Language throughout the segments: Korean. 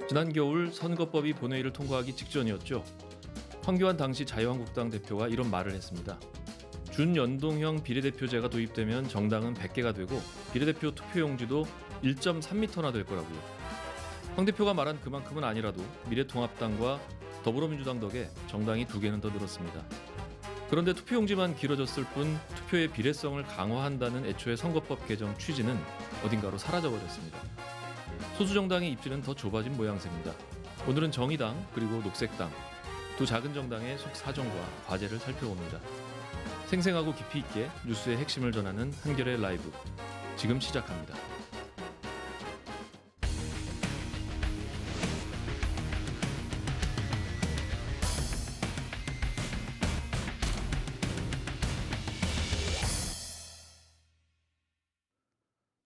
지난 겨울 선거법이 본회의를 통과하기 직전이었죠. 황교안 당시 자유한국당 대표가 이런 말을 했습니다. 준연동형 비례대표제가 도입되면 정당은 100개가 되고 비례대표 투표용지도 1.3m나 될 거라고요. 황 대표가 말한 그만큼은 아니라도 미래통합당과 더불어민주당 덕에 정당이 2개는 더 늘었습니다. 그런데 투표용지만 길어졌을 뿐 투표의 비례성을 강화한다는 애초의 선거법 개정 취지는 어딘가로 사라져버렸습니다. 소수정당의 입지는 더 좁아진 모양새입니다. 오늘은 정의당 그리고 녹색당 두 작은 정당의 속사정과 과제를 살펴봅니다. 생생하고 깊이 있게 뉴스의 핵심을 전하는 한결의 라이브 지금 시작합니다.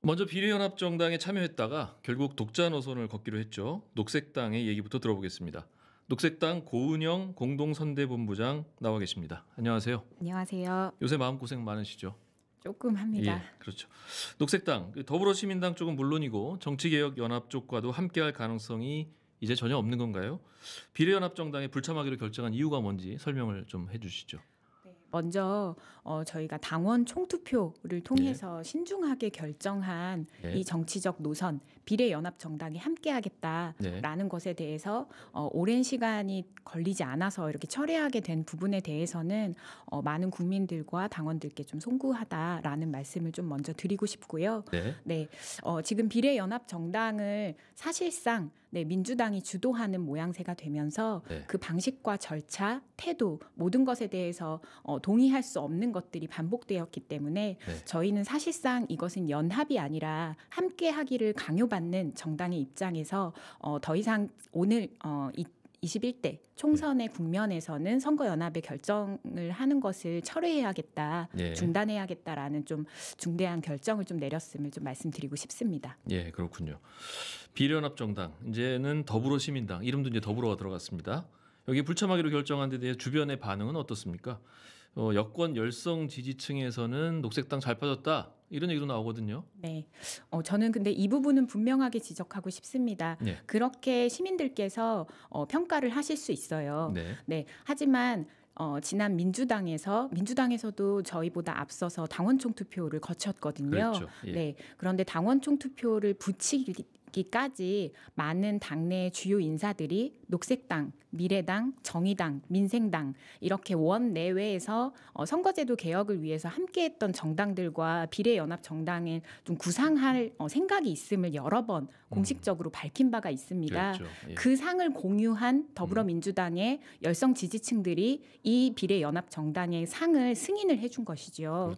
먼저 비례연합정당에 참여했다가 결국 독자 노선을 걷기로 했죠. 녹색당의 얘기부터 들어보겠습니다. 녹색당 고은영 공동선대본부장 나와 계십니다. 안녕하세요. 안녕하세요. 요새 마음고생 많으시죠? 조금 합니다. 예, 그렇죠. 녹색당, 더불어시민당 쪽은 물론이고 정치개혁연합 쪽과도 함께할 가능성이 이제 전혀 없는 건가요? 비례연합정당에 불참하기로 결정한 이유가 뭔지 설명을 좀 해주시죠. 먼저 저희가 당원 총투표를 통해서 신중하게 결정한 이 정치적 노선 비례연합정당이 함께하겠다라는 것에 대해서 오랜 시간이 걸리지 않아서 이렇게 철회하게 된 부분에 대해서는 많은 국민들과 당원들께 좀 송구하다라는 말씀을 좀 먼저 드리고 싶고요. 지금 비례연합정당을 사실상 민주당이 주도하는 모양새가 되면서 그 방식과 절차, 태도 모든 것에 대해서 동의할 수 없는 것들이 반복되었기 때문에 저희는 사실상 이것은 연합이 아니라 함께 하기를 강요받는 정당의 입장에서 더 이상 오늘 21대 총선의 국면에서는 선거연합의 결정을 하는 것을 철회해야겠다, 중단해야겠다라는 좀 중대한 결정을 좀 내렸음을 좀 말씀드리고 싶습니다. 예, 그렇군요. 비례연합정당, 이제는 더불어시민당, 이름도 이제 더불어가 들어갔습니다. 여기 불참하기로 결정한 데 대해 주변의 반응은 어떻습니까? 여권 열성 지지층에서는 녹색당 잘 빠졌다 이런 얘기도 나오거든요. 네, 저는 근데 이 부분은 분명하게 지적하고 싶습니다. 그렇게 시민들께서 평가를 하실 수 있어요. 하지만 지난 민주당에서도 저희보다 앞서서 당원총 투표를 거쳤거든요. 그렇죠. 그런데 당원총 투표를 붙이기까지 많은 당내 주요 인사들이 녹색당, 미래당, 정의당, 민생당 이렇게 원 내외에서 선거제도 개혁을 위해서 함께했던 정당들과 비례연합정당에 좀 구상할 생각이 있음을 여러 번 공식적으로 밝힌 바가 있습니다. 그 상을 공유한 더불어민주당의 열성 지지층들이 이 비례연합정당의 상을 승인을 해준 것이죠.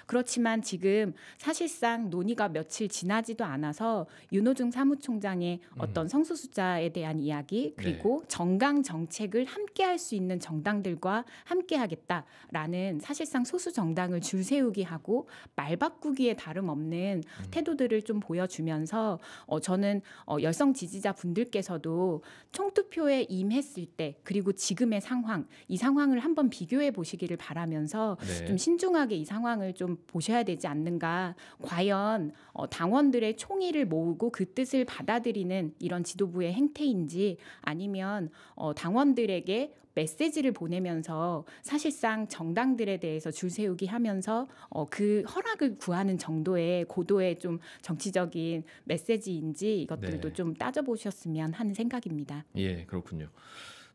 그렇지만 지금 사실상 논의가 며칠 지나지도 않아서 윤호중 사무총장의 어떤 성소수자에 대한 이야기 그리고 정강 정책을 함께할 수 있는 정당들과 함께하겠다라는 사실상 소수 정당을 줄 세우기 하고 말 바꾸기에 다름없는 태도들을 좀 보여주면서 저는 열성 지지자 분들께서도 총투표에 임했을 때 그리고 지금의 상황 이 상황을 한번 비교해 보시기를 바라면서 좀 신중하게 이 상황을 좀 보셔야 되지 않는가. 과연 당원들의 총의를 모으고 그 뜻을 받아들이는 이런 지도부의 행태인지 아니면 당원들에게 메시지를 보내면서 사실상 정당들에 대해서 줄 세우기 하면서 그 허락을 구하는 정도의 고도의 좀 정치적인 메시지인지 이것들도 좀 따져보셨으면 하는 생각입니다. 예, 그렇군요.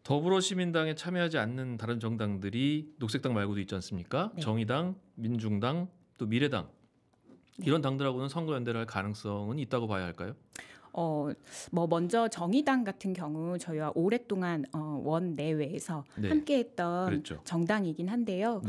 더불어시민당에 참여하지 않는 다른 정당들이 녹색당 말고도 있지 않습니까? 정의당, 민중당, 또 미래당 이런 당들하고는 선거연대를 할 가능성은 있다고 봐야 할까요? 먼저 정의당 같은 경우 저희와 오랫동안 원 내외에서 함께했던 정당이긴 한데요.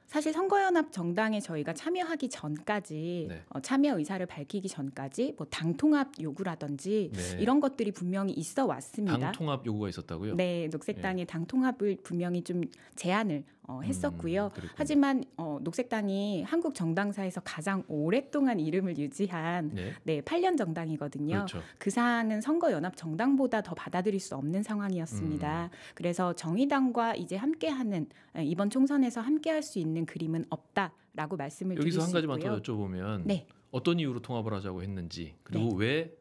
사실 선거연합 정당에 저희가 참여하기 전까지 네. 참여 의사를 밝히기 전까지 뭐 당 통합 요구라든지 네. 이런 것들이 분명히 있어 왔습니다. 당 통합 요구가 있었다고요? 네, 녹색당의 당 통합을 분명히 좀 제안을 했었고요. 그렇군요. 하지만 녹색당이 한국 정당사에서 가장 오랫동안 이름을 유지한 네. 8년 정당이거든요. 그렇죠. 그 사항은 선거연합 정당보다 더 받아들일 수 없는 상황이었습니다. 그래서 정의당과 이제 함께하는 이번 총선에서 함께할 수 있는 그림은 없다라고 말씀을 드릴 수 여기서 있고요. 한 가지만 더 여쭤보면 네. 어떤 이유로 통합을 하자고 했는지 그리고 왜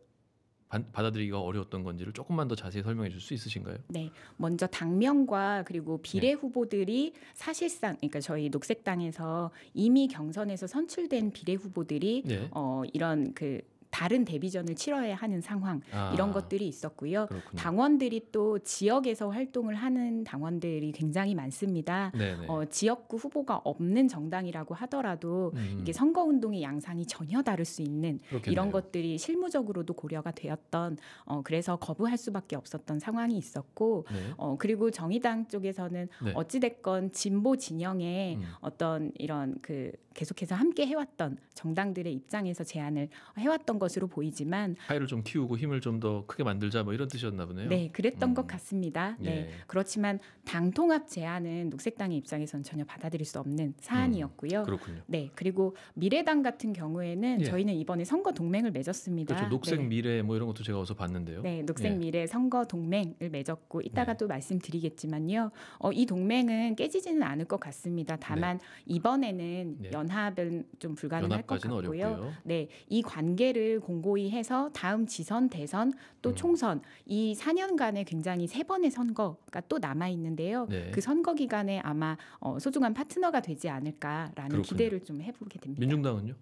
받아들이기가 어려웠던 건지를 조금만 더 자세히 설명해 줄 수 있으신가요? 네, 먼저 당명과 그리고 비례 후보들이 사실상, 그러니까 저희 녹색당에서 이미 경선에서 선출된 비례 후보들이 네. 이런 그 다른 데뷔전을 치러야 하는 상황 이런 것들이 있었고요. 그렇군요. 당원들이 또 지역에서 활동을 하는 당원들이 굉장히 많습니다. 네네. 지역구 후보가 없는 정당이라고 하더라도 이게 선거운동의 양상이 전혀 다를 수 있는 그렇겠네요. 이런 것들이 실무적으로도 고려가 되었던 그래서 거부할 수밖에 없었던 상황이 있었고 네. 그리고 정의당 쪽에서는 네. 어찌됐건 진보 진영의 어떤 이런 그 계속해서 함께 해왔던 정당들의 입장에서 제안을 해왔던 것으로 보이지만 파일을 좀 키우고 힘을 좀 더 크게 만들자 뭐 이런 뜻이었나 보네요. 네, 그랬던 것 같습니다. 예. 네, 그렇지만 당 통합 제안은 녹색당의 입장에서는 전혀 받아들일 수 없는 사안이었고요. 그렇군요. 네, 그리고 미래당 같은 경우에는 예. 저희는 이번에 선거 동맹을 맺었습니다. 그렇죠. 녹색 네. 미래 뭐 이런 것도 제가 어서 봤는데요. 네, 녹색 예. 미래 선거 동맹을 맺었고 이따가 네. 또 말씀드리겠지만요. 이 동맹은 깨지지는 않을 것 같습니다. 다만 이번에는 네. 연합은 좀 불가능할 것 연합까지는 같고요. 어렵고요. 네, 이 관계를 공고히 해서 다음 지선, 대선 또 총선 이 4년간에 굉장히 3번의 선거가 또 남아 있는데요. 네. 그 선거 기간에 아마 소중한 파트너가 되지 않을까라는 그렇군요. 기대를 좀 해보게 됩니다. 민중당은요?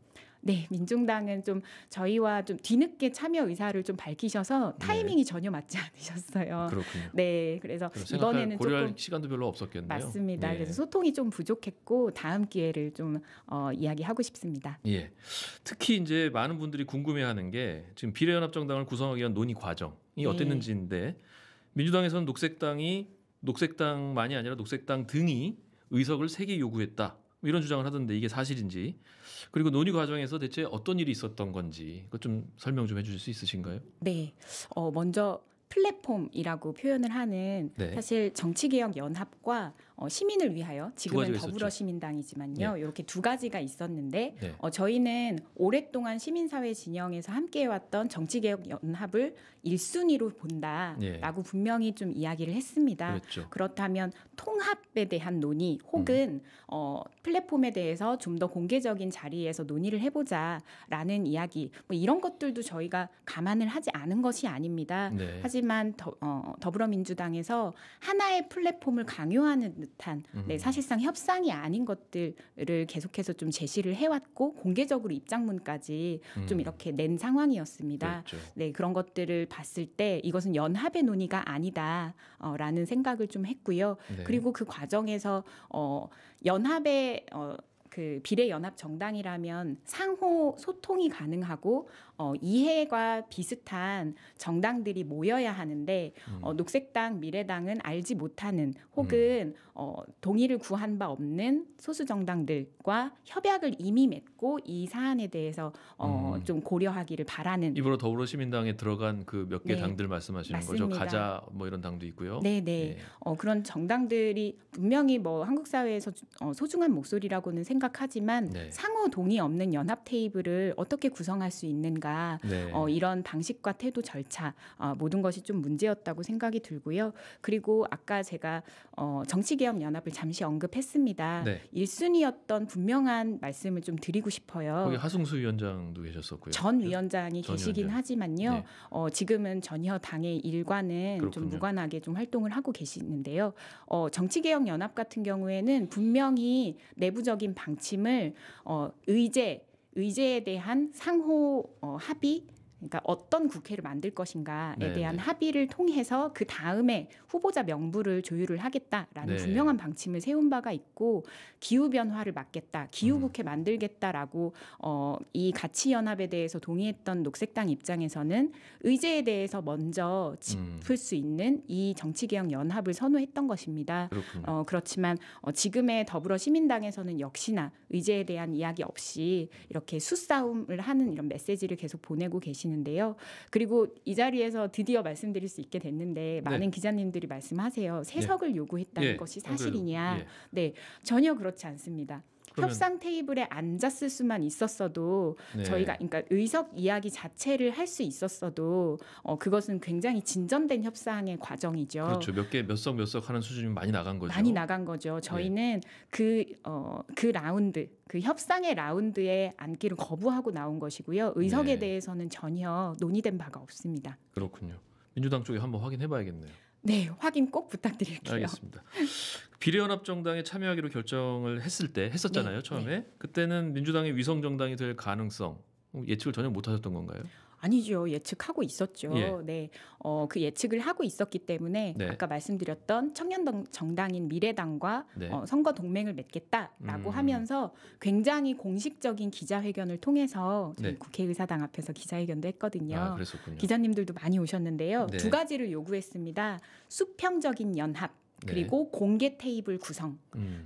네, 민중당은 좀 저희와 좀 뒤늦게 참여 의사를 좀 밝히셔서 타이밍이 전혀 맞지 않으셨어요. 그렇군요. 네, 그래서 생각할 이번에는 고려할 조금 시간도 별로 없었겠네요. 맞습니다. 예. 그래서 소통이 좀 부족했고 다음 기회를 좀 이야기하고 싶습니다. 예. 특히 이제 많은 분들이 궁금해하는 게 지금 비례연합정당을 구성하기 위한 논의 과정이 어땠는지인데 민주당에서는 녹색당만이 아니라 녹색당 등이 의석을 3개 요구했다. 이런 주장을 하던데 이게 사실인지 그리고 논의 과정에서 대체 어떤 일이 있었던 건지 그것 좀 설명 좀 해주실 수 있으신가요? 네, 먼저 플랫폼이라고 표현을 하는 네. 사실 정치개혁연합과 시민을 위하여 지금은 가지가 있었죠. 더불어시민당이지만요. 이렇게 두 가지가 있었는데 네. 저희는 오랫동안 시민사회 진영에서 함께해왔던 정치개혁연합을 1순위로 본다라고 분명히 좀 이야기를 했습니다. 그랬죠. 그렇다면 통합에 대한 논의 혹은 플랫폼에 대해서 좀 더 공개적인 자리에서 논의를 해보자라는 이야기 뭐 이런 것들도 저희가 감안을 하지 않은 것이 아닙니다. 네. 하지만 더불어민주당에서 하나의 플랫폼을 강요하는 듯한 사실상 협상이 아닌 것들을 계속해서 좀 제시를 해왔고 공개적으로 입장문까지 좀 이렇게 낸 상황이었습니다. 그랬죠. 네, 그런 것들을 봤을 때 이것은 연합의 논의가 아니다라는 생각을 좀 했고요. 네. 그리고 그 과정에서 연합의 그 비례연합 정당이라면 상호 소통이 가능하고 이해가 비슷한 정당들이 모여야 하는데 녹색당, 미래당은 알지 못하는 혹은 동의를 구한 바 없는 소수 정당들과 협약을 이미 맺고 이 사안에 대해서 좀 고려하기를 바라는. 입으로 더불어시민당에 들어간 그 몇 개 네, 당들 말씀하시는 맞습니다. 거죠. 가자 뭐 이런 당도 있고요. 네네. 예. 그런 정당들이 분명히 뭐 한국 사회에서 소중한 목소리라고는 생각하지만 네. 상호 동의 없는 연합 테이블을 어떻게 구성할 수 있는가 네. 이런 방식과 태도 절차 모든 것이 좀 문제였다고 생각이 들고요. 그리고 아까 제가 정치개혁연합을 잠시 언급했습니다. 네. 1순위였던 분명한 말씀을 좀 드리고 싶어요. 거기 하승수 위원장도 계셨었고요. 전 위원장이 전 계시긴 위원장. 하지만요. 네. 지금은 전혀 당의 일과는 좀 그렇군요. 무관하게 좀 활동을 하고 계시는데요. 정치개혁연합 같은 경우에는 분명히 내부적인 방침을 의제에 대한 상호 합의 그러니까 어떤 국회를 만들 것인가에 네, 대한 네. 합의를 통해서 그 다음에 후보자 명부를 조율을 하겠다라는 네. 분명한 방침을 세운 바가 있고 기후 변화를 막겠다, 기후 국회 만들겠다라고 이 가치 연합에 대해서 동의했던 녹색당 입장에서는 의제에 대해서 먼저 짚을 수 있는 이 정치개혁 연합을 선호했던 것입니다. 그렇군요. 그렇지만 지금의 더불어시민당에서는 역시나 의제에 대한 이야기 없이 이렇게 수싸움을 하는 이런 메시지를 계속 보내고 계시는데요. 그리고 이 자리에서 드디어 말씀드릴 수 있게 됐는데 많은 기자님들이 말씀하세요. 세석을 요구했다는 것이 사실이냐. 네, 전혀 그렇지 않습니다. 협상 테이블에 앉았을 수만 있었어도 저희가 그러니까 의석 이야기 자체를 할 수 있었어도 그것은 굉장히 진전된 협상의 과정이죠. 그렇죠. 몇 석 하는 수준이 많이 나간 거죠. 많이 나간 거죠. 저희는 그 라운드, 그 협상의 라운드에 앉기를 거부하고 나온 것이고요. 의석에 대해서는 전혀 논의된 바가 없습니다. 그렇군요. 민주당 쪽에 한번 확인해 봐야겠네요. 네, 확인 꼭 부탁드릴게요. 알겠습니다. 비례연합정당에 참여하기로 결정을 했었잖아요. 처음에. 그때는 민주당이 위성정당이 될 가능성 예측을 전혀 못하셨던 건가요? 아니죠. 예측하고 있었죠. 네, 그 예측을 하고 있었기 때문에 아까 말씀드렸던 청년 정당인 미래당과 선거 동맹을 맺겠다라고 하면서 굉장히 공식적인 기자회견을 통해서 저희 국회의사당 앞에서 기자회견도 했거든요. 기자님들도 많이 오셨는데요. 두 가지를 요구했습니다. 수평적인 연합 그리고 공개 테이블 구성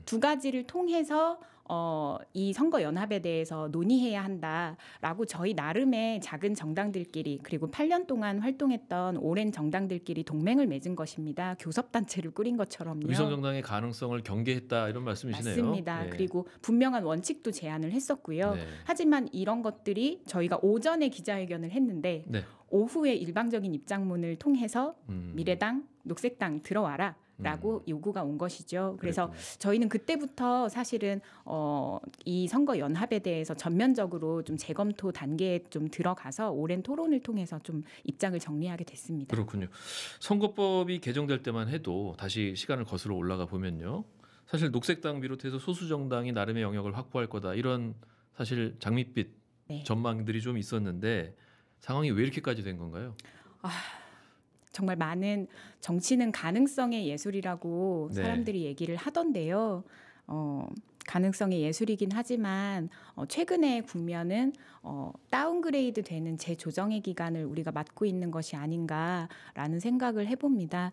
두 가지를 통해서 이 선거 연합에 대해서 논의해야 한다라고 저희 나름의 작은 정당들끼리 그리고 8년 동안 활동했던 오랜 정당들끼리 동맹을 맺은 것입니다. 교섭단체를 꾸린 것처럼요. 위성정당의 가능성을 경계했다 이런 말씀이시네요. 맞습니다. 그리고 분명한 원칙도 제안을 했었고요. 하지만 이런 것들이 저희가 오전에 기자회견을 했는데 오후에 일방적인 입장문을 통해서 미래당, 녹색당 들어와라. 라고 요구가 온 것이죠. 그래서 저희는 그때부터 사실은 이 선거 연합에 대해서 전면적으로 좀 재검토 단계에 좀 들어가서 오랜 토론을 통해서 좀 입장을 정리하게 됐습니다. 그렇군요. 선거법이 개정될 때만 해도 다시 시간을 거슬러 올라가 보면요. 사실 녹색당 비롯해서 소수 정당이 나름의 영역을 확보할 거다. 이런 사실 장밋빛 전망들이 좀 있었는데 상황이 왜 이렇게까지 된 건가요? 정말 많은 정치는 가능성의 예술이라고 사람들이 얘기를 하던데요. 가능성의 예술이긴 하지만 최근의 국면은 다운그레이드 되는 재조정의 기간을 우리가 맞고 있는 것이 아닌가라는 생각을 해봅니다.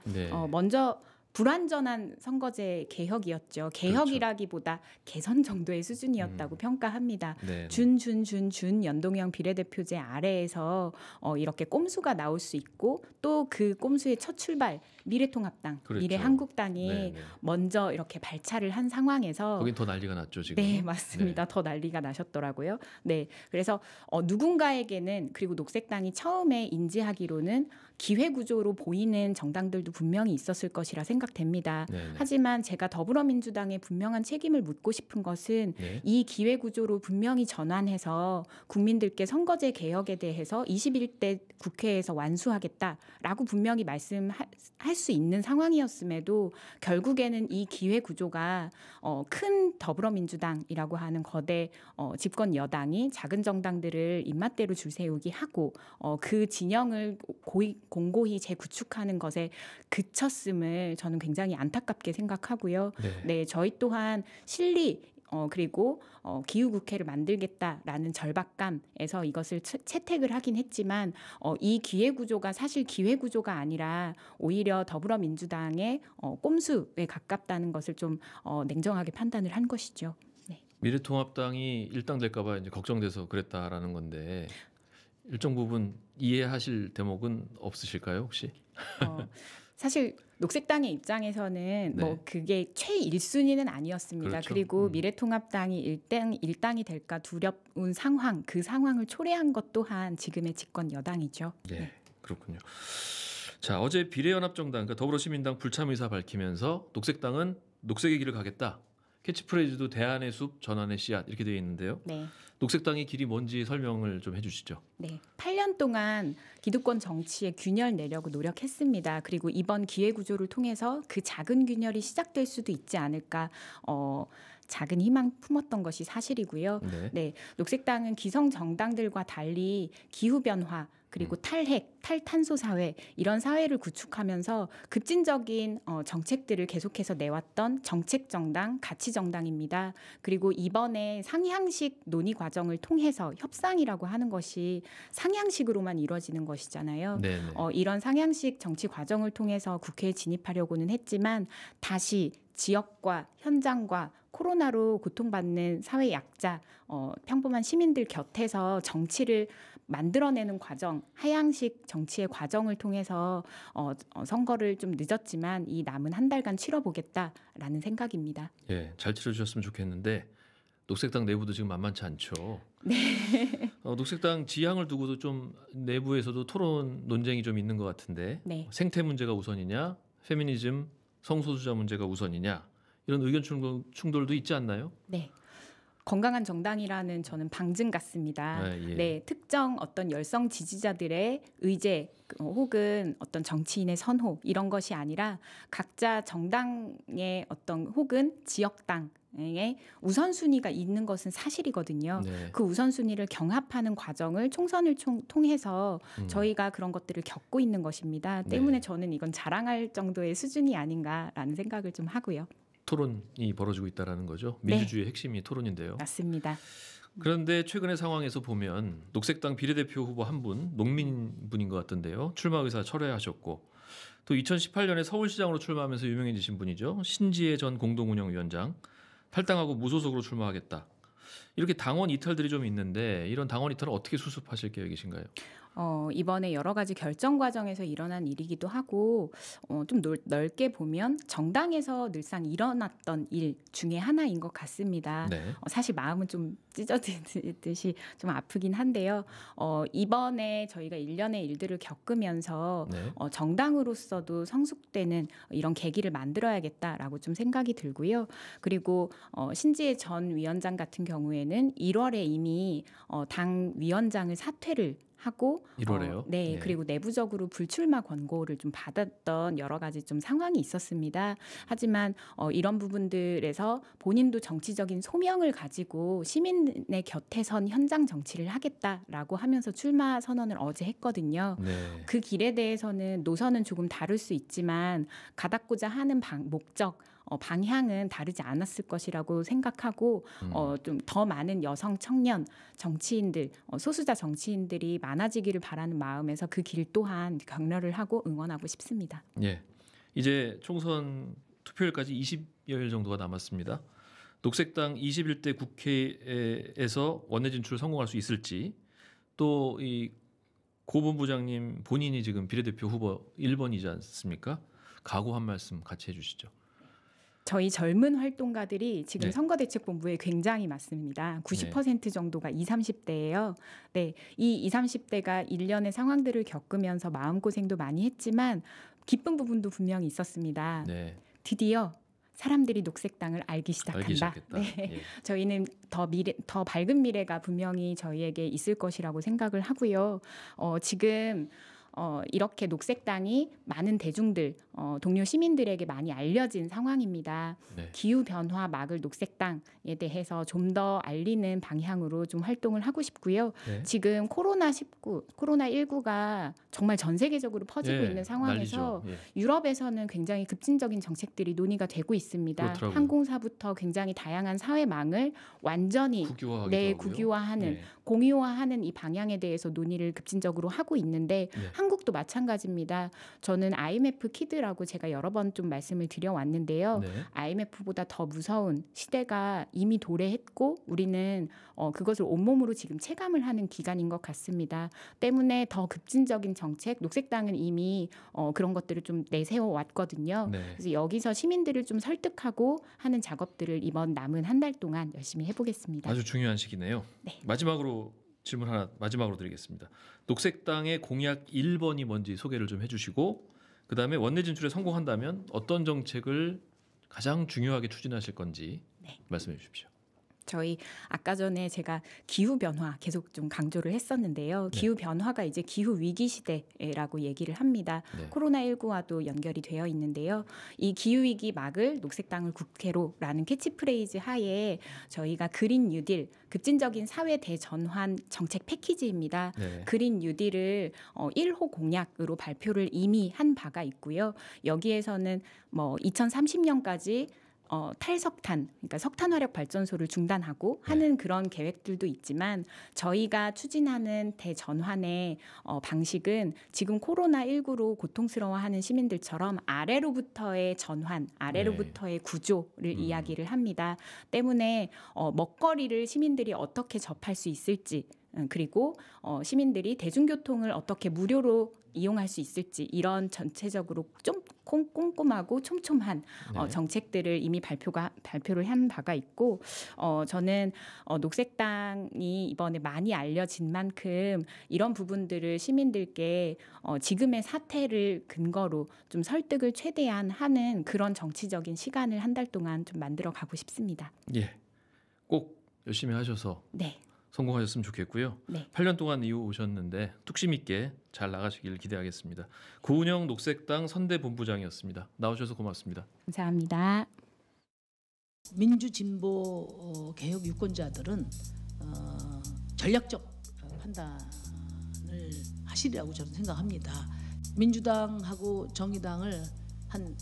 먼저 불완전한 선거제 개혁이었죠. 개혁이라기보다 개선 정도의 수준이었다고 평가합니다. 준 연동형 비례대표제 아래에서 이렇게 꼼수가 나올 수 있고 또 그 꼼수의 첫 출발 미래통합당, 미래한국당이 먼저 이렇게 발차를 한 상황에서 거긴 더 난리가 났죠 지금. 네, 맞습니다. 더 난리가 나셨더라고요. 네, 그래서 누군가에게는 그리고 녹색당이 처음에 인지하기로는 기회 구조로 보이는 정당들도 분명히 있었을 것이라 생각됩니다. 하지만 제가 더불어민주당에 분명한 책임을 묻고 싶은 것은 이 기회 구조로 분명히 전환해서 국민들께 선거제 개혁에 대해서 21대 국회에서 완수하겠다라고 분명히 말씀할 수 있는 상황이었음에도 결국에는 이 기회 구조가 큰 더불어민주당이라고 하는 거대 집권 여당이 작은 정당들을 입맛대로 줄 세우기 하고 그 진영을 공고히 재구축하는 것에 그쳤음을 저는 굉장히 안타깝게 생각하고요. 저희 또한 실리 그리고 기후국회를 만들겠다라는 절박감에서 이것을 채택을 하긴 했지만 이 기회구조가 사실 기회구조가 아니라 오히려 더불어민주당의 꼼수에 가깝다는 것을 좀 냉정하게 판단을 한 것이죠. 미래통합당이 일당될까 봐 이제 걱정돼서 그랬다라는 건데 일정 부분 이해하실 대목은 없으실까요, 혹시? 사실 녹색당의 입장에서는 뭐 그게 최1순위는 아니었습니다. 그리고 미래통합당이 일당이 될까 두려운 상황, 그 상황을 초래한 것 또한 지금의 집권 여당이죠. 그렇군요. 자, 어제 비례연합정당, 그러니까 더불어시민당 불참 의사 밝히면서 녹색당은 녹색의 길을 가겠다. 캐치프레이즈도 대안의 숲, 전환의 씨앗 이렇게 되어 있는데요. 녹색당의 길이 뭔지 설명을 좀 해주시죠. 8년 동안 기득권 정치에 균열 내려고 노력했습니다. 그리고 이번 기회구조를 통해서 그 작은 균열이 시작될 수도 있지 않을까 작은 희망 품었던 것이 사실이고요. 녹색당은 기성 정당들과 달리 기후변화 그리고 탈핵, 탈탄소 사회 이런 사회를 구축하면서 급진적인 정책들을 계속해서 내왔던 정책 정당, 가치 정당입니다. 그리고 이번에 상향식 논의 과정을 통해서 협상이라고 하는 것이 상향식으로만 이루어지는 것이잖아요. 이런 상향식 정치 과정을 통해서 국회에 진입하려고는 했지만 다시 지역과 현장과 코로나로 고통받는 사회 약자, 평범한 시민들 곁에서 정치를 만들어내는 과정, 하향식 정치의 과정을 통해서 선거를 좀 늦었지만 이 남은 한 달간 치러보겠다라는 생각입니다. 예, 잘 치러주셨으면 좋겠는데 녹색당 내부도 지금 만만치 않죠. 네. 녹색당 지향을 두고도 좀 내부에서도 토론 논쟁이 좀 있는 것 같은데 네. 생태 문제가 우선이냐, 페미니즘, 성소수자 문제가 우선이냐 이런 의견 충돌도 있지 않나요? 네. 건강한 정당이라는 저는 방증 같습니다. 네, 특정 어떤 열성 지지자들의 의제 혹은 어떤 정치인의 선호 이런 것이 아니라 각자 정당의 어떤 혹은 지역당의 우선순위가 있는 것은 사실이거든요. 그 우선순위를 경합하는 과정을 총선을 통해서 저희가 그런 것들을 겪고 있는 것입니다. 때문에 저는 이건 자랑할 정도의 수준이 아닌가라는 생각을 좀 하고요. 토론이 벌어지고 있다는 거죠. 민주주의의 핵심이 토론인데요. 맞습니다. 그런데 최근의 상황에서 보면 녹색당 비례대표 후보 한 분, 농민분인 것 같던데요. 출마 의사 철회하셨고 또 2018년에 서울시장으로 출마하면서 유명해지신 분이죠. 신지혜 전 공동운영위원장 탈당하고 무소속으로 출마하겠다. 이렇게 당원 이탈들이 좀 있는데 이런 당원 이탈은 어떻게 수습하실 계획이신가요? 이번에 여러 가지 결정 과정에서 일어난 일이기도 하고 좀 넓게 보면 정당에서 늘상 일어났던 일 중에 하나인 것 같습니다. 사실 마음은 좀 찢어지듯이 좀 아프긴 한데요. 이번에 저희가 일련의 일들을 겪으면서 정당으로서도 성숙되는 이런 계기를 만들어야겠다라고 좀 생각이 들고요. 그리고 신지혜 전 위원장 같은 경우에는 1월에 이미 당 위원장을 사퇴를 하고 1월에요? 네, 그리고 내부적으로 불출마 권고를 좀 받았던 여러 가지 좀 상황이 있었습니다. 하지만 이런 부분들에서 본인도 정치적인 소명을 가지고 시민의 곁에 선 현장 정치를 하겠다라고 하면서 출마 선언을 어제 했거든요. 그 길에 대해서는 노선은 조금 다를 수 있지만 가닿고자 하는 목적 방향은 다르지 않았을 것이라고 생각하고 좀 더 많은 여성 청년 정치인들, 소수자 정치인들이 많아지기를 바라는 마음에서 그 길 또한 격려를 하고 응원하고 싶습니다. 이제 총선 투표일까지 20여일 정도가 남았습니다. 녹색당 21대 국회에서 원내 진출 성공할 수 있을지 또 이 고 본부장님 본인이 지금 비례대표 후보 1번이지 않습니까? 각오 한 말씀 같이 해주시죠. 저희 젊은 활동가들이 지금 선거대책본부에 굉장히 많습니다. 90% 정도가 20, 30대예요. 네, 이 20, 30대가 일련의 상황들을 겪으면서 마음고생도 많이 했지만 기쁜 부분도 분명히 있었습니다. 드디어 사람들이 녹색당을 알기 시작한다. 저희는 더 밝은 미래가 분명히 저희에게 있을 것이라고 생각을 하고요. 지금 이렇게 녹색당이 많은 대중들, 동료 시민들에게 많이 알려진 상황입니다. 기후변화 막을 녹색당에 대해서 좀 더 알리는 방향으로 좀 활동을 하고 싶고요. 지금 코로나19가 정말 전 세계적으로 퍼지고 있는 상황에서 유럽에서는 굉장히 급진적인 정책들이 논의가 되고 있습니다. 그렇더라고요. 항공사부터 굉장히 다양한 사회망을 완전히 국유화하는 공유화하는 이 방향에 대해서 논의를 급진적으로 하고 있는데 한국도 마찬가지입니다. 저는 IMF 키드라고 제가 여러 번 좀 말씀을 드려왔는데요. IMF보다 더 무서운 시대가 이미 도래했고 우리는 그것을 온몸으로 지금 체감을 하는 기간인 것 같습니다. 때문에 더 급진적인 정책, 녹색당은 이미 그런 것들을 좀 내세워 왔거든요. 그래서 여기서 시민들을 좀 설득하고 하는 작업들을 이번 남은 한 달 동안 열심히 해보겠습니다. 아주 중요한 시기네요. 마지막으로 질문 하나 마지막으로 드리겠습니다. 녹색당의 공약 1번이 뭔지 소개를 좀 해주시고 그다음에 원내 진출에 성공한다면 어떤 정책을 가장 중요하게 추진하실 건지 말씀해 주십시오. 저희 아까 전에 제가 기후 변화 계속 좀 강조를 했었는데요. 네. 기후 변화가 이제 기후 위기 시대라고 얘기를 합니다. 네. 코로나19와도 연결이 되어 있는데요. 이 기후 위기 막을 녹색당을 국회로라는 캐치프레이즈 하에 저희가 그린 뉴딜 급진적인 사회 대전환 정책 패키지입니다. 네. 그린 뉴딜을 1호 공약으로 발표를 이미 한 바가 있고요. 여기에서는 뭐 2030년까지 탈석탄, 그러니까 석탄 화력 발전소를 중단하고 하는 그런 계획들도 있지만 저희가 추진하는 대전환의 방식은 지금 코로나19로 고통스러워하는 시민들처럼 아래로부터의 전환, 아래로부터의 구조를 이야기를 합니다. 때문에 먹거리를 시민들이 어떻게 접할 수 있을지, 그리고 시민들이 대중교통을 어떻게 무료로 이용할 수 있을지 이런 전체적으로 좀 꼼꼼하고 촘촘한 네. 정책들을 이미 발표를 한 바가 있고 저는 녹색당이 이번에 많이 알려진 만큼 이런 부분들을 시민들께 지금의 사태를 근거로 좀 설득을 최대한 하는 그런 정치적인 시간을 한 달 동안 좀 만들어 가고 싶습니다. 예. 꼭 열심히 하셔서 네. 성공하셨으면 좋겠고요. 네. 8년 동안 이후 오셨는데 뚝심 있게 잘 나가시길 기대하겠습니다. 구은영 녹색당 선대본부장이었습니다. 나오셔서 고맙습니다. 감사합니다. 민주진보 개혁 유권자들은 전략적 판단을 하시리라고 저는 생각합니다. 민주당하고 정의당을 한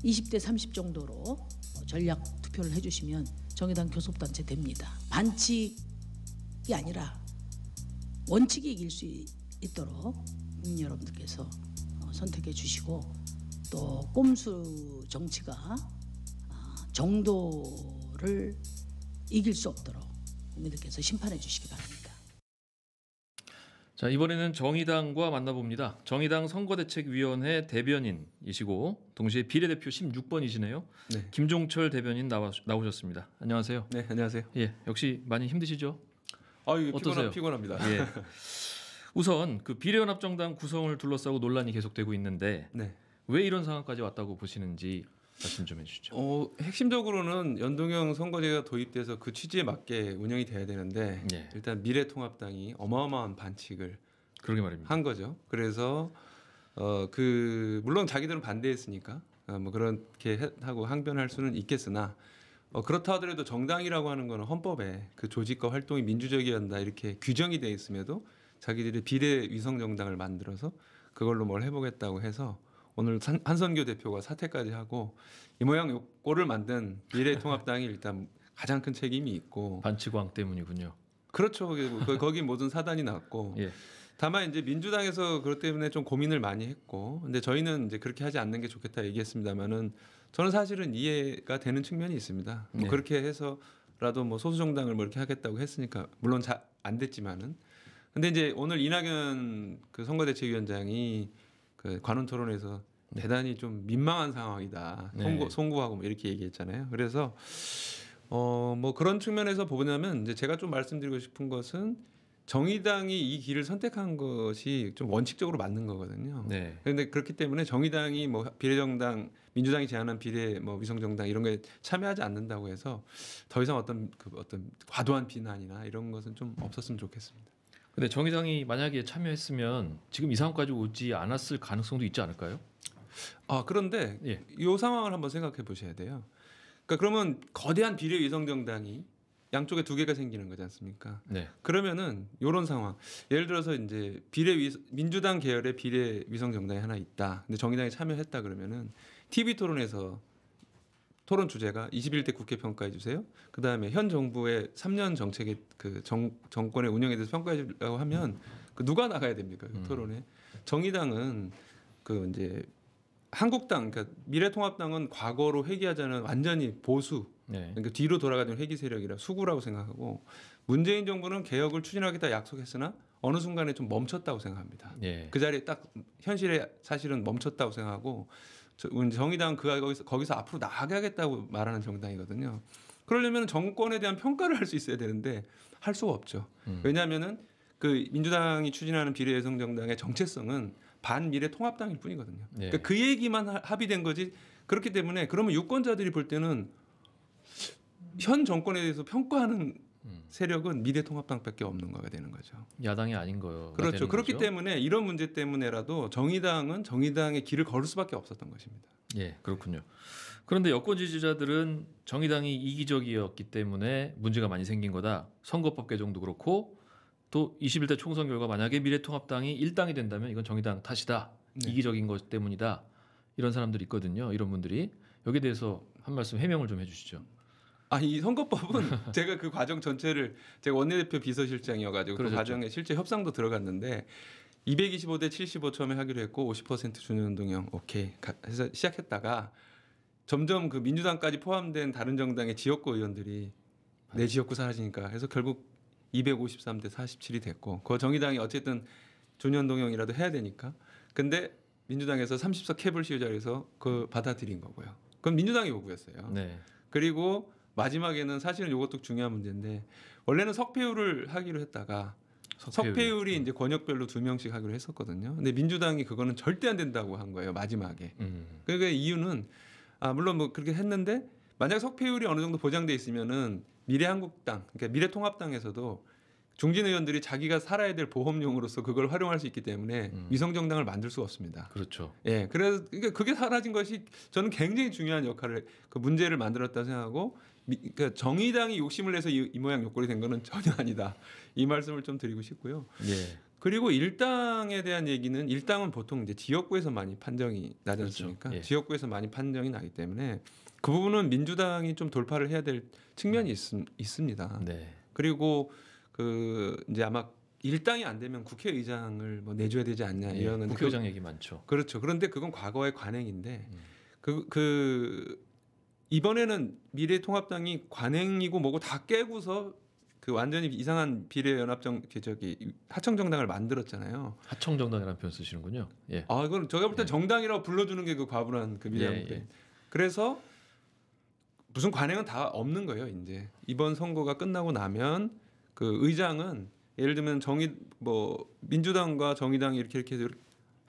20대 30 정도로 전략 투표를 해주시면 정의당 교섭단체 됩니다. 반칙이 아니라 원칙이 이길 수 있도록 국민 여러분들께서 선택해 주시고 또 꼼수 정치가 정도를 이길 수 없도록 국민들께서 심판해 주시기 바랍니다. 자, 이번에는 정의당과 만나봅니다. 정의당 선거대책위원회 대변인이시고 동시에 비례대표 16번이시네요. 네. 김종철 대변인 나오셨습니다. 안녕하세요. 네, 안녕하세요. 예, 역시 많이 힘드시죠? 이거 어떠세요? 피곤합니다. 예. 우선 그 비례연합정당 구성을 둘러싸고 논란이 계속되고 있는데 네. 왜 이런 상황까지 왔다고 보시는지 말씀 좀 해주시죠. 핵심적으로는 연동형 선거제가 도입돼서 그 취지에 맞게 운영이 돼야 되는데 예. 일단 미래통합당이 어마어마한 반칙을 그러게 말입니다. 한 거죠. 그래서 물론 자기들은 반대했으니까 뭐 그렇게 하고 항변할 수는 있겠으나 그렇다 하더라도 정당이라고 하는 거는 헌법에 그 조직과 활동이 민주적이어야 한다 이렇게 규정이 돼 있음에도 자기들이 비례 위성 정당을 만들어서 그걸로 뭘 해보겠다고 해서 오늘 한선교 대표가 사퇴까지 하고 이 모양 요 꼴을 만든 미래통합당이 일단 가장 큰 책임이 있고 반치광 때문이군요. 그렇죠. 거기 모든 사단이 났고 예. 다만 이제 민주당에서 그것 때문에 좀 고민을 많이 했고 근데 저희는 이제 그렇게 하지 않는 게 좋겠다 얘기했습니다만은 저는 사실은 이해가 되는 측면이 있습니다. 네. 그렇게 해서라도 뭐 소수 정당을 뭐 이렇게 하겠다고 했으니까 물론 잘 안 됐지만은 근데 이제 오늘 이낙연 그 선거대책위원장이 그 관훈 토론에서 대단히 좀 민망한 상황이다. 네. 송구하고 뭐 이렇게 얘기했잖아요. 그래서 뭐 그런 측면에서 보냐면 이제 제가 좀 말씀드리고 싶은 것은 정의당이 이 길을 선택한 것이 좀 원칙적으로 맞는 거거든요. 네. 그런데 그렇기 때문에 정의당이 뭐 비례정당, 민주당이 제안한 비례 뭐 위성정당 이런 거에 참여하지 않는다고 해서 더 이상 어떤 과도한 비난이나 이런 것은 좀 없었으면 좋겠습니다. 근데 정의당이 만약에 참여했으면 지금 이 상황까지 오지 않았을 가능성도 있지 않을까요? 그런데 예. 이 상황을 한번 생각해 보셔야 돼요. 그러니까 그러면 거대한 비례 위성 정당이 양쪽에 두 개가 생기는 거지 않습니까? 네. 그러면은 이런 상황. 예를 들어서 이제 민주당 계열의 비례 위성 정당이 하나 있다. 근데 정의당이 참여했다 그러면은 TV 토론에서 토론 주제가 21대 국회 평가해 주세요. 그다음에 현 정부의 3년 정책의 그 정권의 운영에 대해서 평가해 주려고 하면 그 누가 나가야 됩니까? 그 토론에. 정의당은 그 이제 한국당 그러니까 미래통합당은 과거로 회귀하자는 완전히 보수 네. 그러니까 뒤로 돌아가는 회귀 세력이라 수구라고 생각하고 문재인 정부는 개혁을 추진하겠다 약속했으나 어느 순간에 좀 멈췄다고 생각합니다. 예. 그 자리에 딱 현실에 사실은 멈췄다고 생각하고 정의당은 거기서 앞으로 나아가겠다고 말하는 정당이거든요. 그러려면 정권에 대한 평가를 할 수 있어야 되는데 할 수가 없죠. 왜냐하면은 그 민주당이 추진하는 비례여성 정당의 정체성은 반미래 통합당일 뿐이거든요. 네. 그러니까 그 얘기만 합의된 거지. 그렇기 때문에 그러면 유권자들이 볼 때는 현 정권에 대해서 평가하는 세력은 미래통합당밖에 없는 거가 되는 거죠. 야당이 아닌 거요. 그렇죠. 그렇기 때문에 이런 문제 때문에라도 정의당은 정의당의 길을 걸을 수밖에 없었던 것입니다. 예, 그렇군요. 그런데 여권 지지자들은 정의당이 이기적이었기 때문에 문제가 많이 생긴 거다. 선거법 개정도 그렇고 또 21대 총선 결과 만약에 미래통합당이 1당이 된다면 이건 정의당 탓이다. 네. 이기적인 것 때문이다. 이런 사람들이 있거든요. 이런 분들이. 여기에 대해서 한 말씀 해명을 좀 해주시죠. 이 선거법은 제가 그 과정 전체를 제가 원내대표 비서실장이어가지고 그 그러셨죠. 과정에 실제 협상도 들어갔는데 225대 75 처음에 하기로 했고 50% 준연동형 오케이 해서 시작했다가 점점 그 민주당까지 포함된 다른 정당의 지역구 의원들이 내 지역구 사라지니까 해서 결국 253대 47이 됐고 그 정의당이 어쨌든 준연동형이라도 해야 되니까 근데 민주당에서 30석 캡을 씌우자 해서 그 받아들인 거고요. 그건 민주당의 요구였어요. 네. 그리고 마지막에는 사실은 이것도 중요한 문제인데 원래는 석패율을 하기로 했다가 석패율이 이제 권역별로 2명씩 하기로 했었거든요. 근데 민주당이 그거는 절대 안 된다고 한 거예요. 마지막에. 그러니까 이유는 물론 뭐 그렇게 했는데 만약 석패율이 어느 정도 보장돼 있으면은 미래한국당, 그러니까 미래통합당에서도 중진 의원들이 자기가 살아야 될 보험용으로서 그걸 활용할 수 있기 때문에 위성 정당을 만들 수가 없습니다. 그렇죠. 예, 그래서 그러니까 그게 사라진 것이 저는 굉장히 중요한 역할을 그 문제를 만들었다 생각하고 그러니까 정의당이 욕심을 내서 이 모양 욕골이 된 거는 전혀 아니다. 이 말씀을 좀 드리고 싶고요. 예. 그리고 일당에 대한 얘기는 일당은 보통 이제 지역구에서 많이 판정이 나지 않습니까? 그렇죠. 예. 지역구에서 많이 판정이 나기 때문에 그 부분은 민주당이 좀 돌파를 해야 될 측면이 있습니다. 네. 그리고 그 이제 아마 일당이 안 되면 국회의장을 뭐 내줘야 되지 않냐 예. 이런 국회의장 얘기 많죠. 그렇죠. 그런데 그건 과거의 관행인데 이번에는 미래통합당이 관행이고 뭐고 다 깨고서 그 완전히 이상한 비례연합정 하청 정당을 만들었잖아요. 하청 정당이라는 표현 쓰시는군요. 예. 이건 제가 볼 때 예. 정당이라고 불러주는 게 그 과분한 그 미래연합. 예. 그래서 무슨 관행은 다 없는 거예요. 이제 이번 선거가 끝나고 나면 그 의장은 예를 들면 민주당과 정의당이 이렇게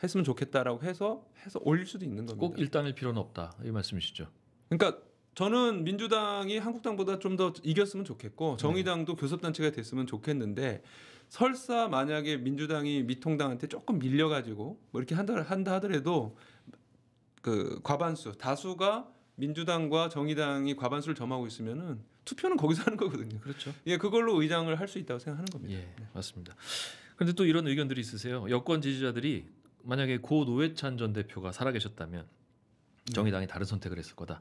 했으면 좋겠다라고 해서 올릴 수도 있는 겁니다. 꼭 일당일 필요는 없다. 이 말씀이시죠. 그러니까 저는 민주당이 한국당보다 좀 더 이겼으면 좋겠고 정의당도 교섭단체가 됐으면 좋겠는데 설사 만약에 민주당이 미통당한테 조금 밀려가지고 뭐 이렇게 한다 하더라도 그 과반수 다수가 민주당과 정의당이 과반수를 점하고 있으면은 투표는 거기서 하는 거거든요. 그렇죠. 예, 그걸로 의장을 할 수 있다고 생각하는 겁니다. 예, 맞습니다. 그런데 또 이런 의견들이 있으세요. 여권 지지자들이 만약에 고 노회찬 전 대표가 살아계셨다면 정의당이 다른 선택을 했을 거다.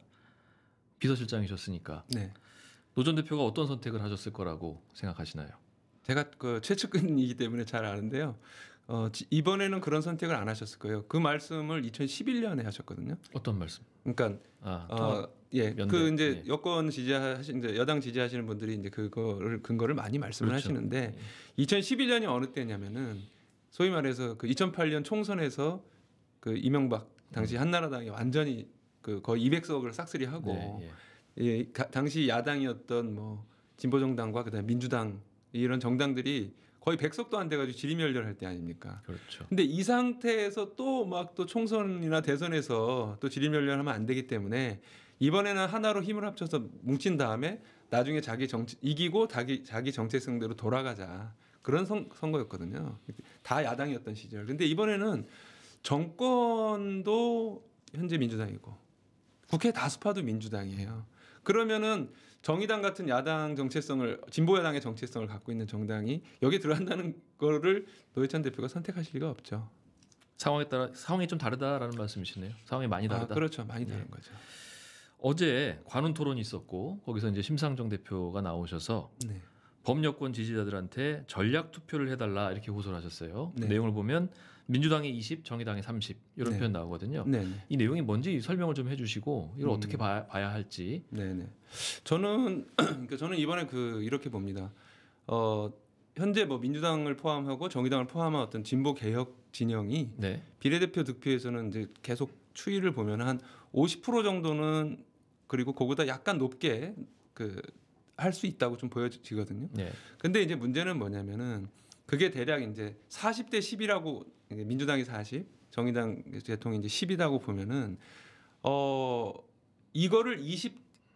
비서실장이셨으니까 네. 노 전 대표가 어떤 선택을 하셨을 거라고 생각하시나요? 제가 그 최측근이기 때문에 잘 아는데요. 이번에는 그런 선택을 안 하셨을 거예요. 그 말씀을 2011년에 하셨거든요. 어떤 말씀? 그러니까 면대. 그 이제 예. 여권 지지하신 이제 여당 지지하시는 분들이 이제 그거를 근거를 많이 말씀을 그렇죠. 하시는데 2011년이 어느 때냐면은 소위 말해서 그 2008년 총선에서 그 이명박 당시 한나라당이 완전히 그 거의 200석을 싹쓸이하고 네, 예, 당시 야당이었던 뭐 진보정당과 그다음에 민주당 이런 정당들이 거의 100석도 안 돼가지고 지리멸렬할 때 아닙니까? 그렇죠. 근데 이 상태에서 또 막 또 총선이나 대선에서 또 지리멸렬하면 안 되기 때문에 이번에는 하나로 힘을 합쳐서 뭉친 다음에 나중에 이기고 자기 정체성대로 돌아가자 그런 선거였거든요. 다 야당이었던 시절. 근데 이번에는 정권도 현재 민주당이고 국회 다수파도 민주당이에요. 그러면은 정의당 같은 야당 정체성을 진보 야당의 정체성을 갖고 있는 정당이 여기에 들어간다는 거를 노회찬 대표가 선택하실 리가 없죠. 상황에 따라 상황이 좀 다르다라는 말씀이시네요. 상황이 많이 다르다. 그렇죠. 많이 다른 거죠. 어제 관훈 토론이 있었고 거기서 이제 심상정 대표가 나오셔서 네. 범여권 지지자들한테 전략 투표를 해달라 이렇게 호소를 하셨어요. 네. 내용을 보면 민주당이 20, 정의당이 30 이런 네. 표현 나오거든요. 네. 이 내용이 뭔지 설명을 좀 해주시고 이걸 어떻게 봐야 할지. 네네. 저는 이번에 이렇게 봅니다. 현재 뭐 민주당을 포함하고 정의당을 포함한 어떤 진보 개혁 진영이 네. 비례대표 득표에서는 이제 계속 추이를 보면 한 50% 정도는 그리고 그보다 약간 높게 할 수 있다고 좀 보여지거든요. 네. 근데 이제 문제는 뭐냐면은 그게 대략 이제 40대 10이라고 민주당이 40, 정의당 대통령이 이제 10이라고 보면은 이거를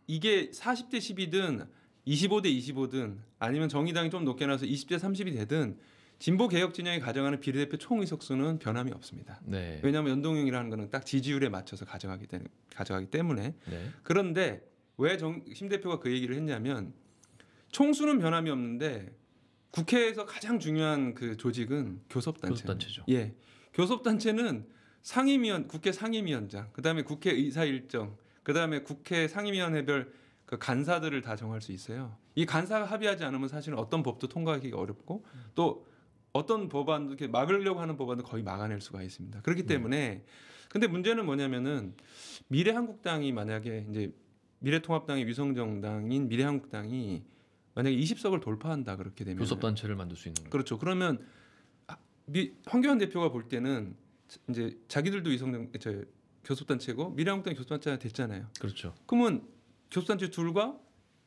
이게 40대 10이든 25대 25든 아니면 정의당이 좀 높게 나와서 20대 30이 되든 진보 개혁 진영이 가져가는 비례대표 총 의석수는 변함이 없습니다. 네. 왜냐하면 연동형이라는 거는 딱 지지율에 맞춰서 가져가기 때문에. 네. 그런데 왜 심 대표가 그 얘기를 했냐면 총수는 변함이 없는데 국회에서 가장 중요한 그 조직은 교섭단체. 교섭단체죠. 예, 교섭단체는 국회 상임위원장, 그다음에 국회 의사일정, 그다음에 국회 상임위원회별 그 간사들을 다 정할 수 있어요. 이 간사가 합의하지 않으면 사실은 어떤 법도 통과하기가 어렵고 또 어떤 법안도 이렇게 막으려고 하는 법안도 거의 막아낼 수가 있습니다. 그렇기 때문에 근데 문제는 뭐냐면은 미래한국당이 만약에 이제 미래통합당의 위성정당인 미래한국당이 만약에 20석을 돌파한다 그렇게 되면 교섭단체를 만들 수 있는 거죠. 그렇죠. 그러면 황교안 대표가 볼 때는 이제 자기들도 교섭단체고 미래한국당이 교섭단체가 됐잖아요. 그렇죠. 그러면 교섭단체 둘과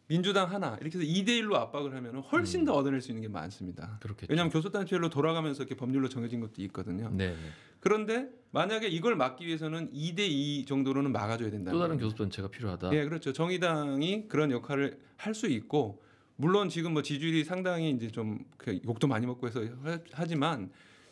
민주당 하나 이렇게 해서 2대1로 압박을 하면 훨씬 더 얻어낼 수 있는 게 많습니다. 그렇겠죠. 왜냐하면 교섭단체로 돌아가면서 이렇게 법률로 정해진 것도 있거든요. 네. 그런데 만약에 이걸 막기 위해서는 2대2 정도로는 막아줘야 된다. 또 다른 교섭단체가 필요하다. 예, 그렇죠. 정의당이 그런 역할을 할 수 있고 물론 지금 뭐 지지율이 상당히 이제 좀 욕도 많이 먹고 해서 하지만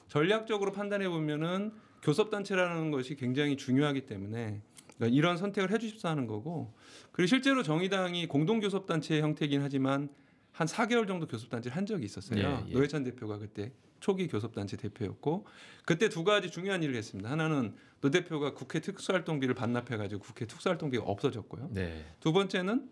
전략적으로 판단해 보면은 교섭단체라는 것이 굉장히 중요하기 때문에 그러니까 이런 선택을 해주십사 하는 거고 그리고 실제로 정의당이 공동교섭단체 형태이긴 하지만 한 4개월 정도 교섭단체를 한 적이 있었어요. 예. 노회찬 대표가 그때 초기 교섭단체 대표였고 그때 두 가지 중요한 일을 했습니다. 하나는 노 대표가 국회 특수활동비를 반납해가지고 국회 특수활동비가 없어졌고요. 네. 두 번째는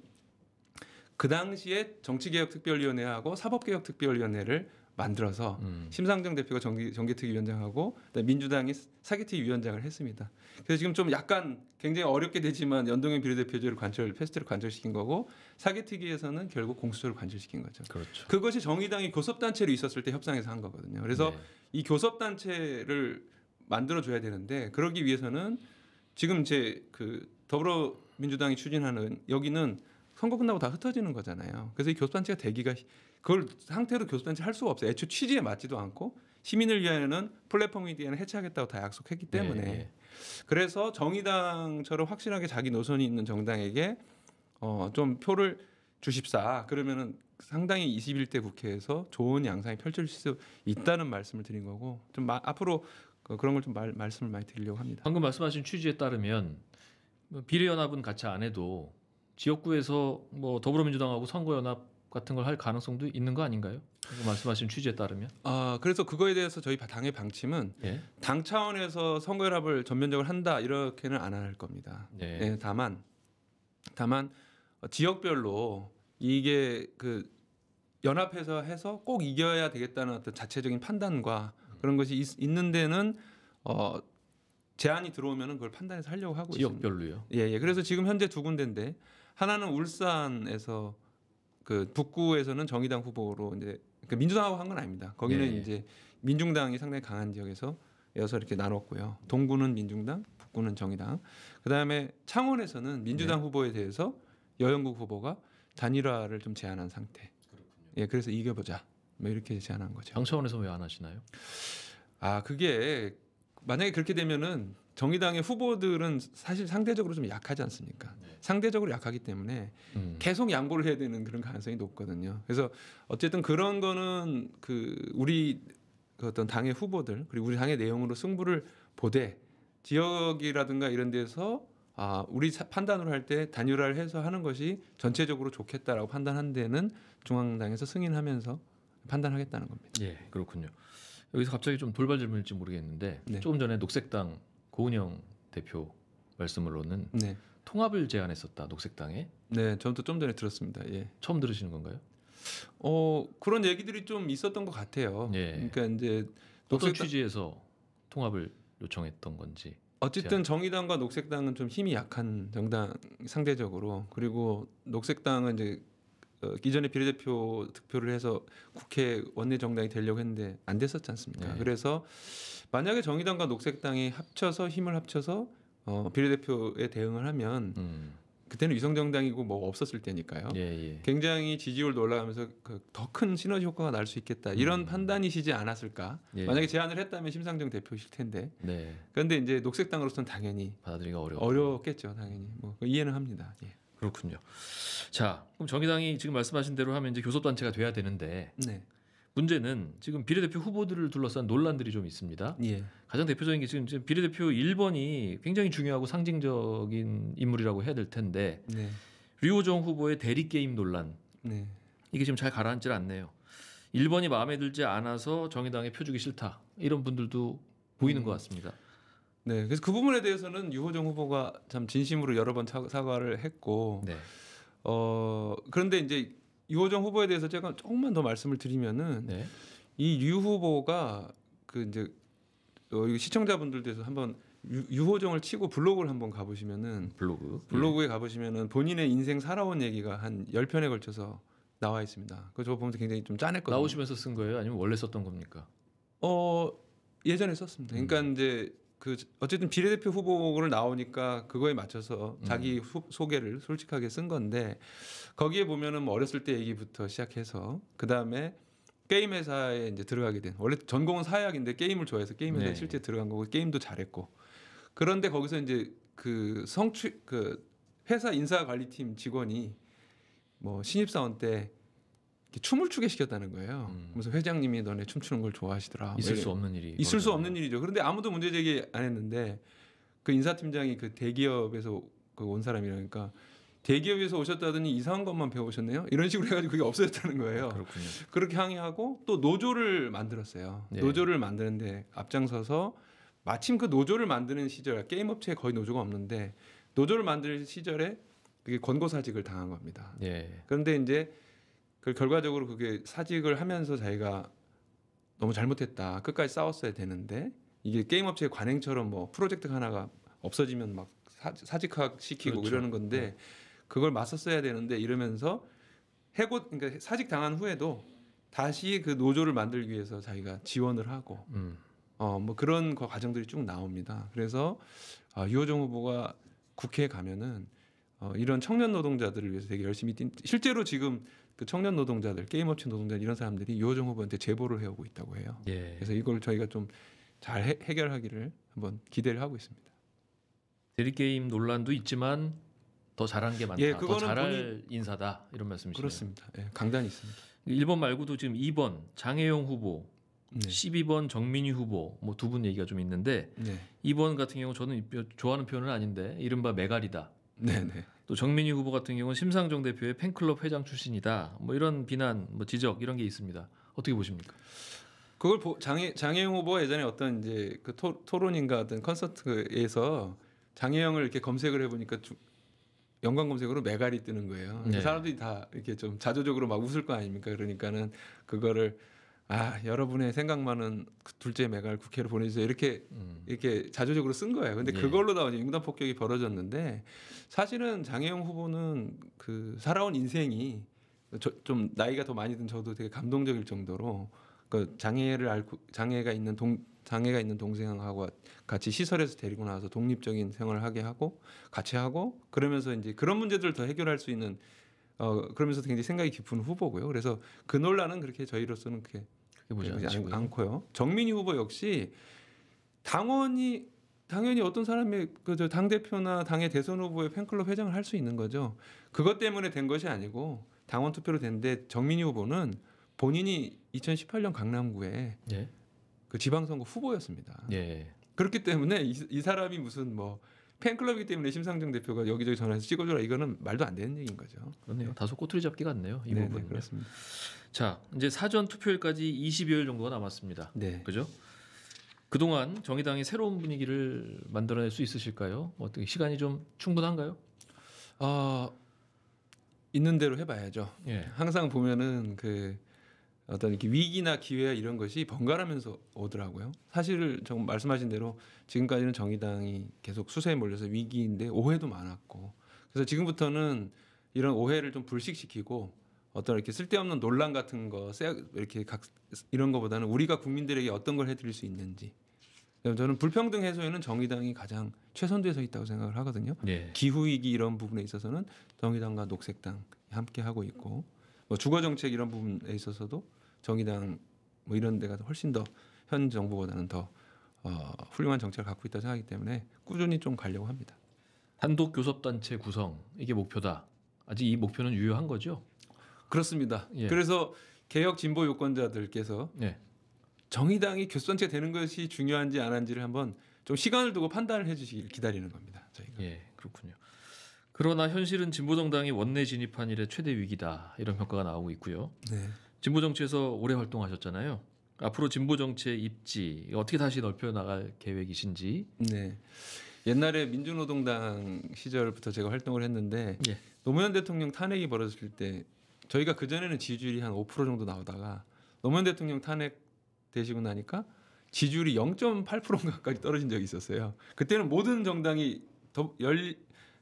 그 당시에 정치개혁특별위원회하고 사법개혁특별위원회를 만들어서 심상정 대표가 정개특위위원장하고 민주당이 사개특위위원장을 했습니다. 그래서 지금 좀 약간 굉장히 어렵게 되지만 연동형 비례대표제를 패스트트랙 관철시킨 거고 사개특위에서는 결국 공수처를 관철시킨 거죠. 그렇죠. 그것이 정의당이 교섭단체로 있었을 때 협상에서 한 거거든요. 그래서 네. 이 교섭단체를 만들어줘야 되는데 그러기 위해서는 지금 이제 그 더불어민주당이 추진하는 여기는 선거 끝나고 다 흩어지는 거잖아요. 그래서 이 교섭단체가 되기가 그걸 상태로 교섭단체 할 수가 없어요. 애초 취지에 맞지도 않고 시민을 위하여는 플랫폼 미디어는 해체하겠다고 다 약속했기 때문에 네. 그래서 정의당처럼 확실하게 자기 노선이 있는 정당에게 좀 표를 주십사 그러면은 상당히 21대 국회에서 좋은 양상이 펼쳐질 수 있다는 말씀을 드린 거고 좀 앞으로 그런 걸 좀 말씀을 많이 드리려고 합니다. 방금 말씀하신 취지에 따르면 비례연합은 같이 안 해도 지역구에서 뭐 더불어민주당하고 선거연합 같은 걸 할 가능성도 있는 거 아닌가요? 말씀하신 취지에 따르면. 그래서 그거에 대해서 저희 당의 방침은 예. 당 차원에서 선거연합을 전면적으로 한다 이렇게는 안 할 겁니다. 네. 네, 다만 지역별로 이게 그 연합해서 해서 꼭 이겨야 되겠다는 어떤 자체적인 판단과 그런 것이 있는 데는 제안이 들어오면은 그걸 판단해서 하려고 하고 있습니다. 지역별로요. 예. 그래서 지금 현재 두 군데인데 하나는 울산에서 그 북구에서는 정의당 후보로 이제 그러니까 민주당하고 한 건 아닙니다. 거기는 예. 이제 민중당이 상당히 강한 지역에서 여서 이렇게 나눴고요. 동구는 민중당, 북구는 정의당. 그다음에 창원에서는 민주당 후보에 대해서 여영국 후보가 단일화를 좀 제안한 상태. 예, 그래서 이겨보자. 뭐 이렇게 제안한 거죠. 당 차원에서 왜 안 하시나요? 그게 만약에 그렇게 되면은 정의당의 후보들은 사실 상대적으로 좀 약하지 않습니까? 상대적으로 약하기 때문에 계속 양보를 해야 되는 그런 가능성이 높거든요. 그래서 어쨌든 그런 거는 우리 어떤 당의 후보들 그리고 우리 당의 내용으로 승부를 보되 지역이라든가 이런 데서 우리 판단으로 할 때 단일화를 해서 하는 것이 전체적으로 좋겠다라고 판단한 데는 중앙당에서 승인하면서 판단하겠다는 겁니다. 예, 그렇군요. 여기서 갑자기 좀 돌발 질문일지 모르겠는데 네. 조금 전에 녹색당 고은영 대표 말씀으로는 네, 통합을 제안했었다 녹색당에. 네, 저도 좀 전에 들었습니다. 예. 처음 들으시는 건가요? 그런 얘기들이 좀 있었던 것 같아요. 예. 그러니까 이제 어떤 취지에서 통합을 요청했던 건지. 어쨌든 정의당과 녹색당은 좀 힘이 약한 정당 상대적으로 그리고 녹색당은 이제 이전에 비례대표 득표를 해서 국회 원내 정당이 되려고 했는데 안 됐었지 않습니까? 네. 그래서 만약에 정의당과 녹색당이 힘을 합쳐서 비례대표에 대응을 하면 그때는 위성정당이고 뭐 없었을 때니까요. 예. 굉장히 지지율도 올라가면서 더 큰 시너지 효과가 날 수 있겠다. 이런 판단이시지 않았을까? 예. 만약에 제안을 했다면 심상정 대표실 텐데. 네. 그런데 이제 녹색당으로서는 당연히 받아들이기가 어렵겠죠, 당연히. 뭐 이해는 합니다. 예. 그렇군요. 자, 그럼 정의당이 지금 말씀하신 대로 하면 이제 교섭단체가 돼야 되는데 네. 문제는 지금 비례대표 후보들을 둘러싼 논란들이 좀 있습니다. 예. 가장 대표적인 게 지금 비례대표 1번이 굉장히 중요하고 상징적인 인물이라고 해야 될 텐데 네. 류호정 후보의 대리 게임 논란 네. 이게 지금 잘 가라앉질 않네요. 1번이 마음에 들지 않아서 정의당에 표주기 싫다 이런 분들도 보이는 것 같습니다. 네. 그래서 그 부분에 대해서는 유호정 후보가 참 진심으로 여러 번 사과를 했고 네. 그런데 이제 유호정 후보에 대해서 제가 조금만 더 말씀을 드리면은 네. 이 류 후보가 그 이제 시청자분들께서 한번 유호정을 치고 블로그를 한번 가보시면은 블로그에 가보시면은 본인의 인생 살아온 얘기가 한 10편에 걸쳐서 나와 있습니다. 그거 저 보면서 굉장히 좀 짠했거든요. 나오시면서 쓴 거예요? 아니면 원래 썼던 겁니까? 예전에 썼습니다. 그러니까 이제 그 어쨌든 비례대표 후보를 나오니까 그거에 맞춰서 자기 소개를 솔직하게 쓴 건데 거기에 보면은 뭐 어렸을 때 얘기부터 시작해서 그 다음에 게임 회사에 이제 들어가게 된 원래 전공은 사회학인데 게임을 좋아해서 게임 회사에 네. 실제 들어간 거고 게임도 잘했고 그런데 거기서 이제 그 회사 인사관리팀 직원이 뭐 신입사원 때 이렇게 춤을 추게 시켰다는 거예요. 그래서 회장님이 너네 춤추는 걸 좋아하시더라. 있을 수 없는 일이 있을 수 없는 일이죠. 그런데 아무도 문제 제기 안 했는데 그 인사팀장이 그 대기업에서 온 사람이라니까 대기업에서 오셨다더니 이상한 것만 배우셨네요. 이런 식으로 해가지고 그게 없어졌다는 거예요. 그렇군요. 그렇게 항의하고 또 노조를 만들었어요. 네. 노조를 만드는데 앞장서서 마침 그 노조를 만드는 시절 게임 업체에 거의 노조가 없는데 노조를 만들 시절에 그게 권고사직을 당한 겁니다. 네. 그런데 이제 그 결과적으로 그게 사직을 하면서 자기가 너무 잘못했다. 끝까지 싸웠어야 되는데 이게 게임 업체의 관행처럼 뭐 프로젝트 하나가 없어지면 막 사직학 시키고 그렇죠. 이러는 건데 네. 그걸 맞섰어야 되는데 이러면서 그러니까 사직 당한 후에도 다시 그 노조를 만들기 위해서 자기가 지원을 하고 뭐 그런 과정들이 쭉 나옵니다. 그래서 유호정 후보가 국회에 가면은 이런 청년 노동자들을 위해서 되게 열심히 실제로 지금 그 청년 노동자들, 게임업체 노동자들 이런 사람들이 유호정 후보한테 제보를 해오고 있다고 해요. 예. 그래서 이걸 저희가 좀 잘 해결하기를 한번 기대를 하고 있습니다. 대리 게임 논란도 있지만 더 잘한 게 많다. 예, 더 그거는 잘할 인사다 이런 말씀이시네요. 그렇습니다. 예, 강단이 있습니다. 1번 말고도 지금 2번 장혜영 후보, 네. 12번 정민희 후보 뭐 두 분 얘기가 좀 있는데 네, 2번 같은 경우 저는 좋아하는 표현은 아닌데 이른바 메갈이다. 네, 네. 또 정민희 후보 같은 경우는 심상정 대표의 팬클럽 회장 출신이다. 뭐 이런 비난, 뭐 지적 이런 게 있습니다. 어떻게 보십니까? 그걸 장혜영 후보가 예전에 어떤 이제 그 토론인가 어떤 콘서트에서 장혜영을 이렇게 검색을 해보니까 연관 검색으로 메갈이 뜨는 거예요. 네. 사람들이 다 이렇게 좀 자조적으로 막 웃을 거 아닙니까? 그러니까는 그거를 여러분의 생각만은 둘째 메갈 국회로 보내주세요. 이렇게 자조적으로 쓴 거예요. 근데 예. 그걸로 다 융단 폭격이 벌어졌는데 사실은 장혜영 후보는 그 살아온 인생이 좀 나이가 더 많이 든 저도 되게 감동적일 정도로 그 장애가 있는 동생하고 같이 시설에서 데리고 나와서 독립적인 생활을 하게 하고 같이 하고 그러면서 이제 그런 문제들을 더 해결할 수 있는 그러면서 굉장히 생각이 깊은 후보고요. 그래서 그 논란은 그렇게 저희로서는 그렇게 보지 되지 않고요. 정민희 후보 역시 당연히 어떤 사람이 당 대표나 당의 대선 후보의 팬클럽 회장을 할 수 있는 거죠. 그것 때문에 된 것이 아니고 당원 투표로 됐는데 정민희 후보는 본인이 2018년 강남구에 예. 그 지방선거 후보였습니다. 예. 그렇기 때문에 이 사람이 무슨 뭐 팬클럽이기 때문에 심상정 대표가 여기저기 전화해서 찍어줘라 이거는 말도 안 되는 얘기인 거죠. 그렇네요. 다소 꼬투리 잡기 같네요. 이 네네, 부분은. 그렇습니다. 자, 이제 사전 투표일까지 20여일 정도가 남았습니다. 네. 그죠? 그동안 정의당이 새로운 분위기를 만들어낼 수 있으실까요? 어떻게 시간이 좀 충분한가요? 있는 대로 해봐야죠. 예. 항상 보면은 그 어떤 이렇게 위기나 기회야 이런 것이 번갈아면서 오더라고요. 사실 정 말씀하신 대로 지금까지는 정의당이 계속 수세에 몰려서 위기인데 오해도 많았고 그래서 지금부터는 이런 오해를 좀 불식시키고 어떤 이렇게 쓸데없는 논란 같은 거 이렇게 이런 거보다는 우리가 국민들에게 어떤 걸 해드릴 수 있는지 저는 불평등 해소에는 정의당이 가장 최선두에 서 있다고 생각을 하거든요. 예. 기후 위기 이런 부분에 있어서는 정의당과 녹색당 함께 하고 있고 뭐 주거 정책 이런 부분에 있어서도 정의당 뭐 이런 데가 훨씬 더 현 정부보다는 더 훌륭한 정책을 갖고 있다 생각하기 때문에 꾸준히 좀 가려고 합니다. 단독 교섭단체 구성 이게 목표다. 아직 이 목표는 유효한 거죠? 그렇습니다. 예. 그래서 개혁 진보 유권자들께서 네. 정의당이 교수단체 되는 것이 중요한지 안 한지를 한번 좀 시간을 두고 판단을 해주시길 기다리는 겁니다. 저희가. 예, 그렇군요. 그러나 현실은 진보정당이 원내 진입한 이래 최대 위기다 이런 평가가 나오고 있고요. 네. 진보 정치에서 오래 활동하셨잖아요. 앞으로 진보 정치의 입지 어떻게 다시 넓혀 나갈 계획이신지. 네. 옛날에 민주노동당 시절부터 제가 활동을 했는데 예. 노무현 대통령 탄핵이 벌어졌을 때 저희가 그 전에는 지지율이 한 5% 정도 나오다가 노무현 대통령 탄핵 되시고 나니까 지지율이 0.8%까지 떨어진 적이 있었어요. 그때는 모든 정당이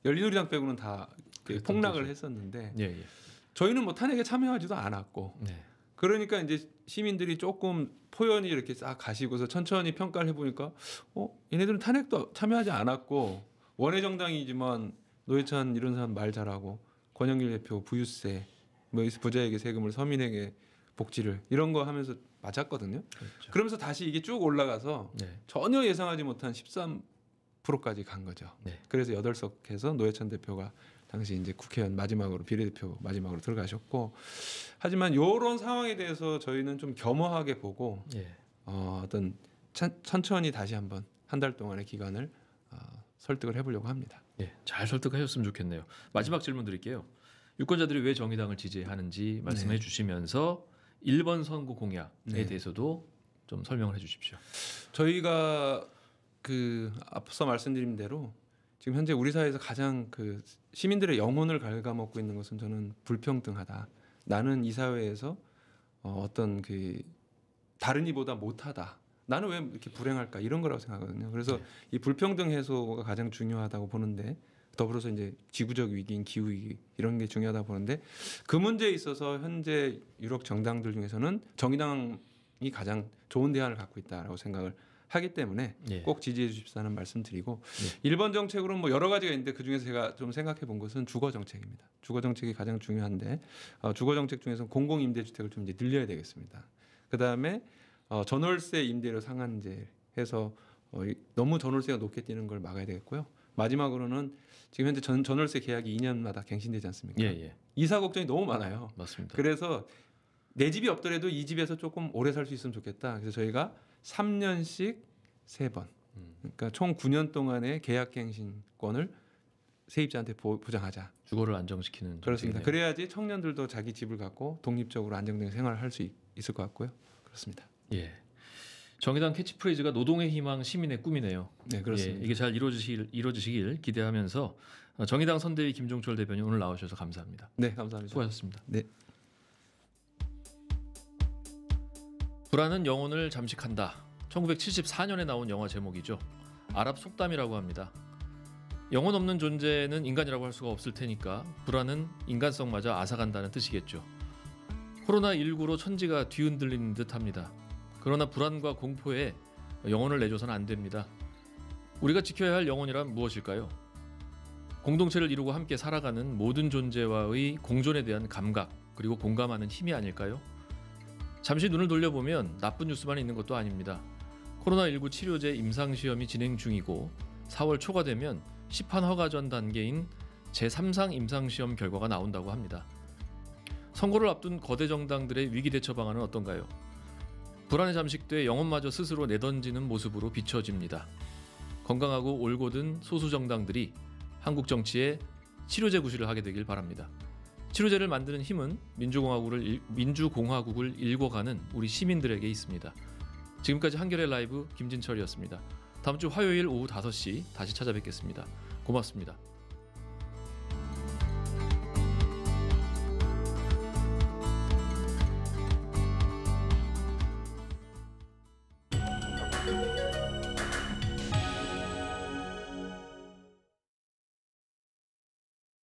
열린우리당 빼고는 다 폭락을 거죠. 했었는데 예, 예. 저희는 뭐 탄핵에 참여하지도 않았고 네. 그러니까 이제 시민들이 조금 포연히 이렇게 싹 가시고서 천천히 평가를 해보니까 얘네들은 탄핵도 참여하지 않았고 원외 정당이지만 노회찬 이런 사람 말 잘하고 권영길 대표 부유세 뭐 부자에게 세금을 서민에게 복지를 이런 거 하면서 맞았거든요. 그렇죠. 그러면서 다시 이게 쭉 올라가서 네. 전혀 예상하지 못한 13%까지 간 거죠. 네. 그래서 8석해서 노회찬 대표가 당시 이제 국회의원 마지막으로 비례대표 마지막으로 들어가셨고 하지만 이런 상황에 대해서 저희는 좀 겸허하게 보고 예. 어떤 천천히 다시 한번 한 달 동안의 기간을 설득을 해보려고 합니다. 예. 잘 설득하셨으면 좋겠네요. 마지막 질문 드릴게요. 유권자들이 왜 정의당을 지지하는지 말씀해 네. 주시면서 1번 선거 공약에 네. 대해서도 좀 설명을 해주십시오. 저희가 그 앞서 말씀드린 대로 지금 현재 우리 사회에서 가장 그 시민들의 영혼을 갉아먹고 있는 것은 저는 불평등하다. 나는 이 사회에서 어떤 그 다른 이보다 못하다. 나는 왜 이렇게 불행할까 이런 거라고 생각하거든요. 그래서 네. 이 불평등 해소가 가장 중요하다고 보는데 더불어서 이제 지구적 위기인 기후 위기 이런 게 중요하다고 보는데 그 문제에 있어서 현재 유력 정당들 중에서는 정의당이 가장 좋은 대안을 갖고 있다라고 생각을 하기 때문에 예. 꼭 지지해 주십사는 말씀드리고 네. 1번 정책으로는 뭐 여러 가지가 있는데 그중에서 제가 좀 생각해 본 것은 주거 정책입니다. 주거 정책이 가장 중요한데 주거 정책 중에서 공공 임대주택을 좀 이제 늘려야 되겠습니다. 그다음에 전월세 임대료 상한제 해서 너무 전월세가 높게 뛰는 걸 막아야 되겠고요. 마지막으로는 지금 현재 전월세 계약이 2년마다 갱신되지 않습니까? 예, 예. 이사 걱정이 너무 많아요. 맞습니다. 그래서 내 집이 없더라도 이 집에서 조금 오래 살 수 있으면 좋겠다. 그래서 저희가 3년씩 3번, 그러니까 총 9년 동안의 계약갱신권을 세입자한테 보장하자. 주거를 안정시키는 그렇습니다. 정책이네요. 그래야지 청년들도 자기 집을 갖고 독립적으로 안정된 생활을 할 수 있을 것 같고요. 그렇습니다. 예. 정의당 캐치프레이즈가 노동의 희망, 시민의 꿈이네요. 네, 그렇습니다. 예, 이게 잘 이루어지시길 기대하면서 정의당 선대위 김종철 대변인 오늘 나오셔서 감사합니다. 네, 감사합니다. 수고하셨습니다. 네. 불안은 영혼을 잠식한다. 1974년에 나온 영화 제목이죠. 아랍 속담이라고 합니다. 영혼 없는 존재는 인간이라고 할 수가 없을 테니까 불안은 인간성마저 앗아간다는 뜻이겠죠. 코로나19로 천지가 뒤흔들리는 듯합니다. 그러나 불안과 공포에 영혼을 내줘서는 안 됩니다. 우리가 지켜야 할 영혼이란 무엇일까요? 공동체를 이루고 함께 살아가는 모든 존재와의 공존에 대한 감각 그리고 공감하는 힘이 아닐까요? 잠시 눈을 돌려보면 나쁜 뉴스만 있는 것도 아닙니다. 코로나19 치료제 임상시험이 진행 중이고 4월 초가 되면 시판 허가 전 단계인 제3상 임상시험 결과가 나온다고 합니다. 선거를 앞둔 거대 정당들의 위기 대처 방안은 어떤가요? 불안에 잠식돼 영혼마저 스스로 내던지는 모습으로 비춰집니다. 건강하고 올곧은 소수 정당들이 한국 정치에 치료제 구실을 하게 되길 바랍니다. 치료제를 만드는 힘은 민주공화국을 일궈가는 우리 시민들에게 있습니다. 지금까지 한겨레 라이브 김진철이었습니다. 다음 주 화요일 오후 5시 다시 찾아뵙겠습니다. 고맙습니다.